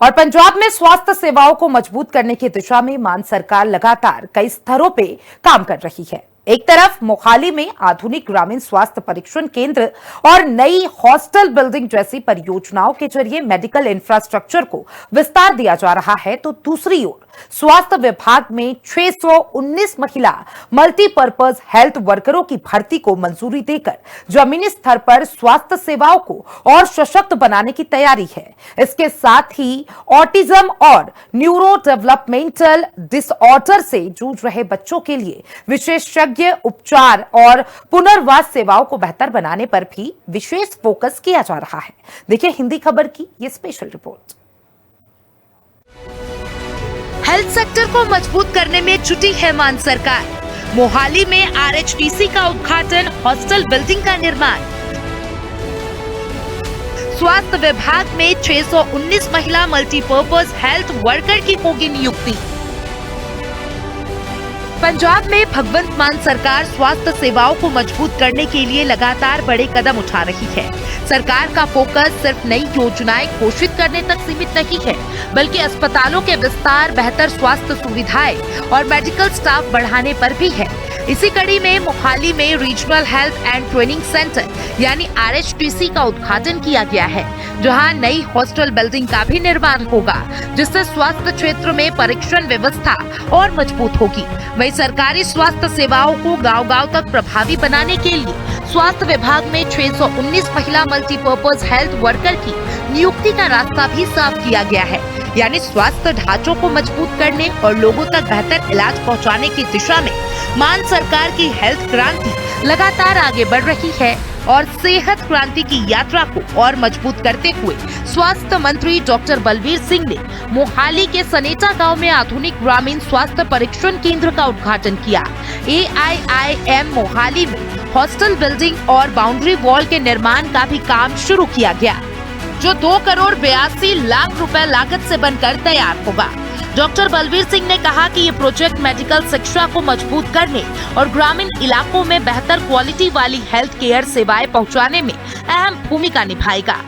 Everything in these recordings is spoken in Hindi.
और पंजाब में स्वास्थ्य सेवाओं को मजबूत करने की दिशा में मान सरकार लगातार कई स्तरों पे काम कर रही है। एक तरफ मोहाली में आधुनिक ग्रामीण स्वास्थ्य परीक्षण केंद्र और नई हॉस्टल बिल्डिंग जैसी परियोजनाओं के जरिए मेडिकल इंफ्रास्ट्रक्चर को विस्तार दिया जा रहा है, तो दूसरी ओर स्वास्थ्य विभाग में 619 महिला मल्टीपर्पज हेल्थ वर्करों की भर्ती को मंजूरी देकर जमीनी स्तर पर स्वास्थ्य सेवाओं को और सशक्त बनाने की तैयारी है। इसके साथ ही ऑटिज्म और न्यूरो डेवलपमेंटल डिसऑर्डर से जूझ रहे बच्चों के लिए विशेषज्ञ उपचार और पुनर्वास सेवाओं को बेहतर बनाने पर भी विशेष फोकस किया जा रहा है। देखिए हिंदी खबर की ये स्पेशल रिपोर्ट। हेल्थ सेक्टर को मजबूत करने में जुटी है मान सरकार। मोहाली में आरएचटीसी का उद्घाटन, हॉस्टल बिल्डिंग का निर्माण। स्वास्थ्य विभाग में 619 महिला मल्टीपर्पज हेल्थ वर्कर की होगी नियुक्ति। पंजाब में भगवंत मान सरकार स्वास्थ्य सेवाओं को मजबूत करने के लिए लगातार बड़े कदम उठा रही है। सरकार का फोकस सिर्फ नई योजनाएं घोषित करने तक सीमित नहीं है, बल्कि अस्पतालों के विस्तार, बेहतर स्वास्थ्य सुविधाएं और मेडिकल स्टाफ बढ़ाने पर भी है। इसी कड़ी में मोहाली में regional health and training centre यानी आरएचटीसी का उद्घाटन किया गया है, जहां नई हॉस्टल बिल्डिंग का भी निर्माण होगा, जिससे स्वास्थ्य क्षेत्र में परीक्षण व्यवस्था और मजबूत होगी। वहीं सरकारी स्वास्थ्य सेवाओं को गांव-गांव तक प्रभावी बनाने के लिए स्वास्थ्य विभाग में 619 महिला मल्टीपर्पज हेल्थ वर्कर की नियुक्ति का रास्ता भी साफ किया गया है। यानी स्वास्थ्य ढांचों को मजबूत करने और लोगों तक बेहतर इलाज पहुंचाने की दिशा में मान सरकार की हेल्थ क्रांति लगातार आगे बढ़ रही है और सेहत क्रांति की यात्रा को और मजबूत करते हुए स्वास्थ्य मंत्री डॉक्टर बलवीर सिंह ने मोहाली के सनेटा गांव में आधुनिक ग्रामीण स्वास्थ्य परीक्षण केंद्र का उद्घाटन किया। AIIM मोहाली में हॉस्टल बिल्डिंग और बाउंड्री वॉल के निर्माण का भी काम शुरू किया गया, जो 2 करोड़ 82 लाख रुपए लागत से बनकर तैयार होगा। डॉक्टर बलवीर सिंह ने कहा कि ये प्रोजेक्ट मेडिकल शिक्षा को मजबूत करने और ग्रामीण इलाकों में बेहतर क्वालिटी वाली हेल्थ केयर सेवाएं पहुंचाने में अहम भूमिका निभाएगा।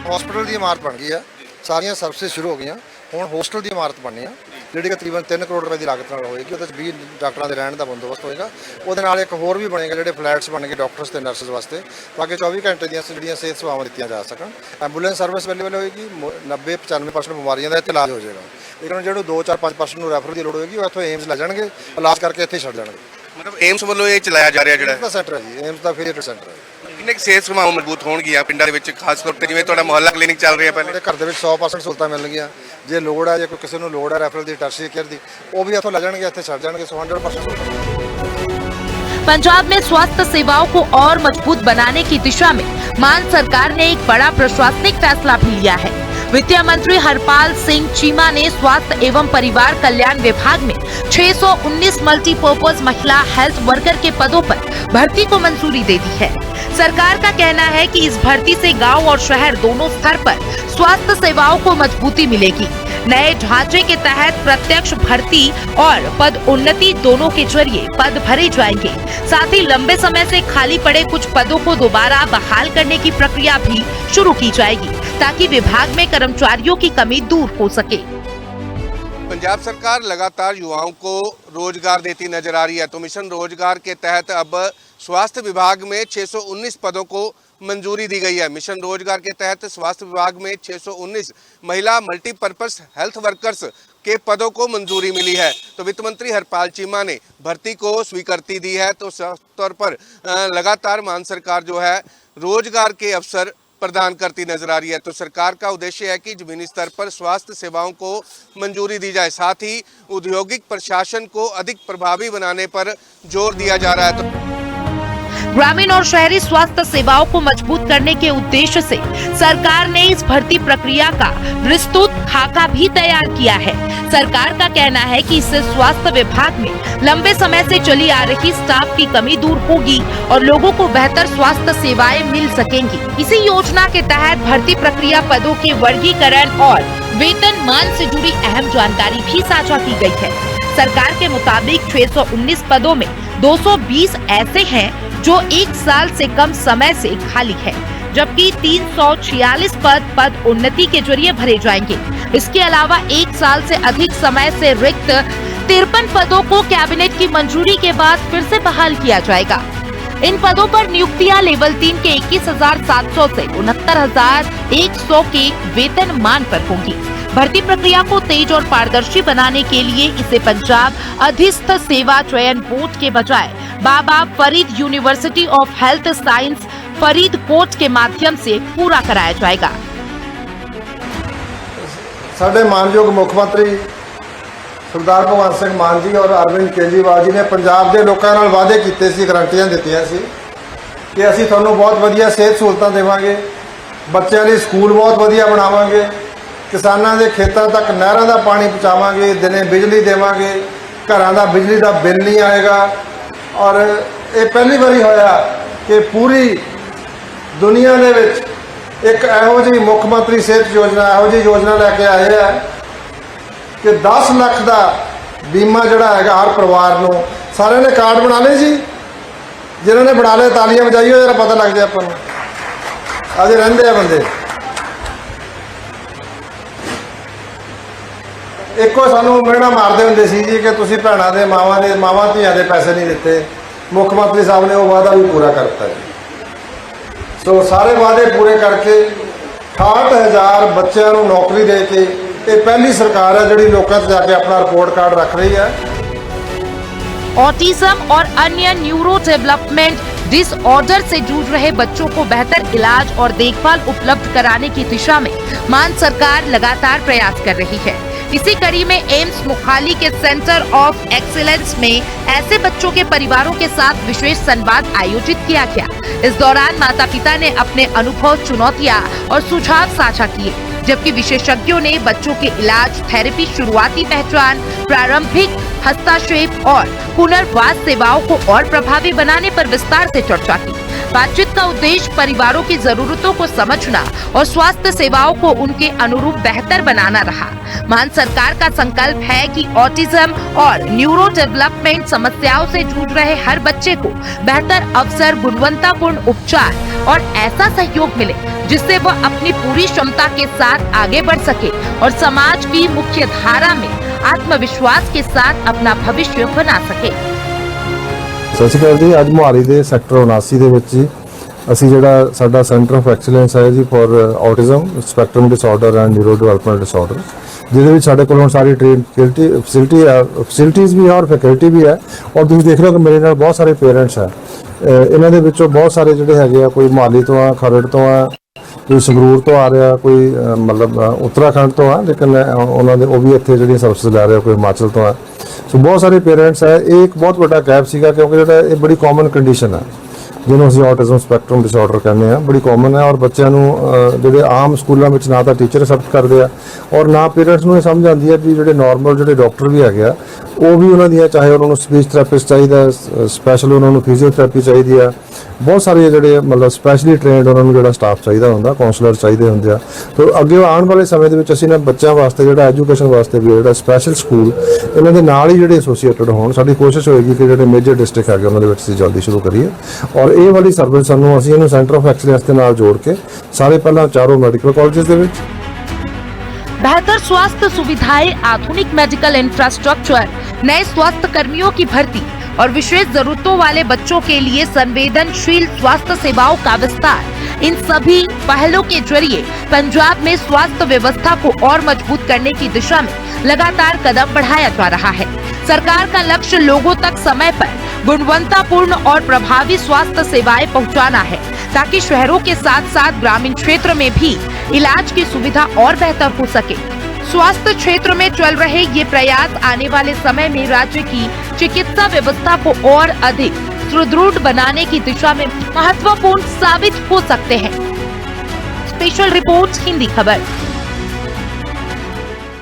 हॉस्पिटल की इमारत बन गई है, सारियां सर्विसेज शुरू हो गई, हुण हॉस्टल की इमारत बननी है ਜਿਹੜੀ तकरीबन 3 करोड़ रुपए की लागत ਨਾਲ ਹੋਏਗੀ। ਉਹਦੇ 20 ਡਾਕਟਰਾਂ ਦੇ ਰਹਿਣ ਦਾ ਬੰਦੋਬਸਤ ਹੋਏਗਾ। ਉਹਦੇ ਨਾਲ ਇੱਕ ਹੋਰ ਵੀ ਬਣੇਗਾ, ਜਿਹੜੇ ਫਲੈਟਸ ਬਣਨਗੇ ਡਾਕਟਰਸ ਤੇ ਨਰਸਿਸ ਵਾਸਤੇ, ਤਾਂ ਕਿ 24 ਘੰਟੇ ਦੀਆਂ ਜਿਹੜੀਆਂ ਸਿਹਤ ਸੇਵਾਵਾਂ ਦਿੱਤੀਆਂ ਜਾ ਸਕਣ। ਐਂਬੂਲੈਂਸ ਸਰਵਿਸ ਅਵੇਲੇਬਲ ਹੋਏਗੀ, 90-95% ਬਿਮਾਰੀਆਂ ਦਾ ਇੱਥੇ ਇਲਾਜ ਹੋ ਜਾਏਗਾ। ਲੇਕਿਨ ਜਿਹੜੇ 2-4-5% ਨੂੰ ਰੈਫਰ ਦੀ ਲੋੜ ਹੋਏਗੀ, ਉਹ ਇੱਥੋਂ ਏਮਸ ਲੈ ਜਾਣਗੇ, ਇਲਾਜ ਕਰਕੇ ਇੱਥੇ ਛੱਡ ਜਾਣਗੇ। ਮਤਲਬ ਏਮਸ ਵੱਲੋਂ ਇਹ ਚਲਾਇਆ ਜਾ ਰਿਹਾ ਜਿਹੜਾ ਦਾ ਸੈਂਟਰ ਹੈ ਜੀ, ਏਮਸ ਦਾ ਅਫੀਲੀਏਟਡ ਸੈਂਟਰ ਹੈ। ਕਿੰਨੇ ਸਿਹਤ ਸੇਵਾਵਾਂ ਮਜ਼ਬੂਤ ਹੋਣਗੀਆਂ ਪਿੰਡਾਂ ਦੇ ਵਿੱਚ, ਖਾਸ ਤੌਰ ਤੇ ਜਿਵੇਂ ਤੁਹਾਡਾ ਮੁਹੱਲਾ ਕਲੀਨਿਕ ਚੱਲ ਰਿਹਾ ਪਹਿਲੇ? ਘਰ ਦੇ ਵਿੱਚ 100% ਸਹੂਲਤਾਂ ਮਿਲਣਗੀਆਂ। ਜੇ ਲੋੜ ਹੈ, ਜੇ ਕੋਈ ਕਿਸੇ ਨੂੰ ਲੋੜ ਹੈ ਰੈਫਰਲ ਦੀ, ਟਰਸ਼ਰੀ ਕੇਅਰ ਦੀ, ਉਹ भी ਇੱਥੋਂ ਲੈ ਜਾਣਗੇ, ਇੱਥੇ ਛੱਡ ਜਾਣਗੇ। 100% पंजाब में स्वास्थ्य सेवाओं को और मजबूत बनाने की दिशा में मान सरकार ने एक बड़ा प्रशासनिक फैसला भी लिया है। वित्त मंत्री हरपाल सिंह चीमा ने स्वास्थ्य एवं परिवार कल्याण विभाग में 619 मल्टीपर्पज महिला हेल्थ वर्कर के पदों पर भर्ती को मंजूरी दे दी है। सरकार का कहना है कि इस भर्ती से गांव और शहर दोनों स्तर पर स्वास्थ्य सेवाओं को मजबूती मिलेगी। नए ढांचे के तहत प्रत्यक्ष भर्ती और पद उन्नति दोनों के जरिए पद भरे जाएंगे। साथ ही लंबे समय से खाली पड़े कुछ पदों को दोबारा बहाल करने की प्रक्रिया भी शुरू की जाएगी, ताकि विभाग में कर्मचारियों की कमी दूर हो सके। पंजाब सरकार लगातार युवाओं को रोजगार देती नजर आ रही है, तो मिशन रोजगार के तहत अब स्वास्थ्य विभाग में 619 पदों को मंजूरी दी गई है। मिशन रोजगार के तहत स्वास्थ्य विभाग में 619 महिला मल्टीपर्पज हेल्थ वर्कर्स के पदों को मंजूरी मिली है। तो वित्त मंत्री हरपाल चीमा ने भर्ती को स्वीकृति दी है। तो साफ तौर पर लगातार मान सरकार जो है रोजगार के अवसर प्रदान करती नजर आ रही है। तो सरकार का उद्देश्य है कि जमीनी स्तर पर स्वास्थ्य सेवाओं को मंजूरी दी जाए, साथ ही औद्योगिक प्रशासन को अधिक प्रभावी बनाने पर जोर दिया जा रहा है। तो ग्रामीण और शहरी स्वास्थ्य सेवाओं को मजबूत करने के उद्देश्य से सरकार ने इस भर्ती प्रक्रिया का विस्तृत खाका भी तैयार किया है। सरकार का कहना है कि इससे स्वास्थ्य विभाग में लंबे समय से चली आ रही स्टाफ की कमी दूर होगी और लोगों को बेहतर स्वास्थ्य सेवाएं मिल सकेंगी। इसी योजना के तहत भर्ती प्रक्रिया, पदों के वर्गीकरण और वेतनमान से जुड़ी अहम जानकारी भी साझा की गई है। सरकार के मुताबिक 619 पदों में 220 ऐसे हैं जो 1 साल से कम समय से खाली है, जबकि 346 पद उन्नति के जरिए भरे जाएंगे। इसके अलावा 1 साल से अधिक समय से रिक्त 53 पदों को कैबिनेट की मंजूरी के बाद फिर से बहाल किया जाएगा। इन पदों पर नियुक्तियां लेवल 3 के 21,700 से 69,100 के वेतनमान पर होंगी। भर्ती प्रक्रिया को तेज और पारदर्शी बनाने के लिए इसे पंजाब अधीनस्थ सेवा चयन बोर्ड के बजाय Baba Farid University of Health Science Faridkot के माध्यम से पूरा कराया जाएगा। साडे मानयोग मुख्यमंत्री सरदार भगवंत सिंह मान जी और अरविंद केजरीवाल जी ने पंजाब के लोगों नाल वादे कीते सी, गारंटियां दित्तियां सी कि असीं तुहानूं बहुत वधिया सेहत सहूलतां देवांगे, बच्चों लिए स्कूल बहुत वधिया बनावांगे, किसानां दे खेतां तक नहरां दा पानी पहुंचावांगे, दिने बिजली देवांगे, घरां दा बिजली दा बिल नहीं आएगा। और ये पहली बारी होया कि पूरी दुनिया दे विच एक इहो जी मुख्यमंत्री सेहत योजना, इहो जी योजना लैके आए हैं कि 10 लाख का बीमा जोड़ा है हर परिवार को। सारे ने कार्ड बना ले जी, जिन्होंने बना ले तालियां बजाइए, जरा पता लग जाए अपन अजे रहिंदे आ बंदे। एको सानू मेहना मारते होंगे सी जी कि तुसीं भैणां दे मावां धियां दे पैसे नहीं दिते। मुख्यमंत्री साहब ने वो वादा भी पूरा करता जी। सो सारे वादे पूरे करके 68,000 बच्चों को नौकरी दे के ये पहली सरकार है जिहड़ी लोकां ते जाके अपना रिपोर्ट कार्ड रख रही है। ऑटिज्म और अन्य न्यूरो डेवलपमेंट डिसऑर्डर से जूझ रहे बच्चों को बेहतर इलाज और देखभाल उपलब्ध कराने की दिशा में मान सरकार लगातार प्रयास कर रही है। इसी कड़ी में एम्स मुखाली के सेंटर ऑफ एक्सीलेंस में ऐसे बच्चों के परिवारों के साथ विशेष संवाद आयोजित किया गया। इस दौरान माता पिता ने अपने अनुभव, चुनौतियां और सुझाव साझा किए, जबकि विशेषज्ञों ने बच्चों के इलाज, थेरेपी, शुरुआती पहचान, प्रारंभिक हस्तक्षेप और पुनर्वास सेवाओं को और प्रभावी बनाने पर विस्तार से चर्चा की। बातचीत का उद्देश्य परिवारों की जरूरतों को समझना और स्वास्थ्य सेवाओं को उनके अनुरूप बेहतर बनाना रहा। मान सरकार का संकल्प है कि ऑटिज्म और न्यूरो डेवलपमेंट समस्याओं से जूझ रहे हर बच्चे को बेहतर अवसर, गुणवत्तापूर्ण उपचार और ऐसा सहयोग मिले जिससे वह अपनी पूरी क्षमता के साथ आगे बढ़ सके और समाज की मुख्य धारा में आत्मविश्वास के साथ अपना भविष्य बना सके। सत श्री अकाल जी। अज मोहाली के सैक्टर 79 ਦੇ ਵਿੱਚ ਜੀ ਅਸੀਂ ਜਿਹੜਾ ਸਾਡਾ ਸੈਂਟਰ ਆਫ ਐਕਸੀਲੈਂਸ ਹੈ ਜੀ for autism spectrum disorder and neuro development disorder, ਜਿਹਦੇ ਵਿੱਚ ਸਾਡੇ ਕੋਲ ਹੁਣ ਸਾਰੀ ਟ੍ਰੇਨ ਫੈਸਿਲਿਟੀਜ਼ ਵੀ ਹੈ और फैकल्टी भी है। और ਤੁਸੀਂ ਦੇਖ ਰਹੇ ਹੋ ਕਿ ਮੇਰੇ ਨਾਲ ਬਹੁਤ ਸਾਰੇ ਪੇਰੈਂਟਸ ਹੈ। ਇਹਨਾਂ ਦੇ ਵਿੱਚੋਂ ਬਹੁਤ ਸਾਰੇ ਜਿਹੜੇ ਹੈਗੇ ਆ, ਕੋਈ मोहाली ਤੋਂ ਆ, ਖਰੜ ਤੋਂ ਆ, कोई संगरूर तो आ रहा, कोई मतलब उत्तराखंड तो आ, लेकिन उन्होंने वो भी इतने जी सर्विस लै रहे, कोई हिमाचल तो आ। सो बहुत सारे पेरेंट्स है। एक बहुत बड़ा गैप सीगा क्योंकि जो ये बड़ी कॉमन कंडीशन है जिन्होंने असीं ऑटिज्म स्पैक्ट्रम डिसऑर्डर कहने हैं, बड़ी कॉमन है। और बच्चों जो आम स्कूलों में ना तो टीचर एक्सैप्ट करते हैं और ना पेरेंट्स को समझ आती है भी जो नॉर्मल जो डॉक्टर भी है वो भी उन्होंने, चाहे उन्होंने स्पीच थेरेपिस्ट चाहिए, स्पैशल उन्होंने फिजियोथेरेपी चाहिए है, बहुत सारे जोड़े मतलब स्पैशली ट्रेनड उन्होंने जो स्टाफ चाहिए होंगे, काउंसलर चाहिए होंगे। तो अगे आने वाले समय के असीं बच्चों वास्ते जो एजुकेशन वास्ते भी जो स्पैशल स्कूल इन्हों के नाल ही जो एसोसीएटेड हो, साडी कोशिश होएगी कि जो मेजर डिस्ट्रिक्ट है उन्होंने जल्दी शुरू करिए। और ये वाली सर्विस सानूं असीं इहनूं सेंटर ऑफ एक्सीलेंस के नाल जोड़ के सारे पहला 4 मैडिकल कॉलेजेस दे विच बेहतर स्वास्थ्य सुविधाएं, आधुनिक मेडिकल इंफ्रास्ट्रक्चर, नए स्वास्थ्य कर्मियों की भर्ती और विशेष जरूरतों वाले बच्चों के लिए संवेदनशील स्वास्थ्य सेवाओं का विस्तार, इन सभी पहलों के जरिए पंजाब में स्वास्थ्य व्यवस्था को और मजबूत करने की दिशा में लगातार कदम बढ़ाया जा रहा है। सरकार का लक्ष्य लोगों तक समय पर गुणवत्तापूर्ण और प्रभावी स्वास्थ्य सेवाएं पहुंचाना है, ताकि शहरों के साथ साथ ग्रामीण क्षेत्र में भी इलाज की सुविधा और बेहतर हो सके। स्वास्थ्य क्षेत्र में चल रहे ये प्रयास आने वाले समय में राज्य की चिकित्सा व्यवस्था को और अधिक सुदृढ़ बनाने की दिशा में महत्वपूर्ण साबित हो सकते हैं। स्पेशल रिपोर्ट, हिंदी खबर।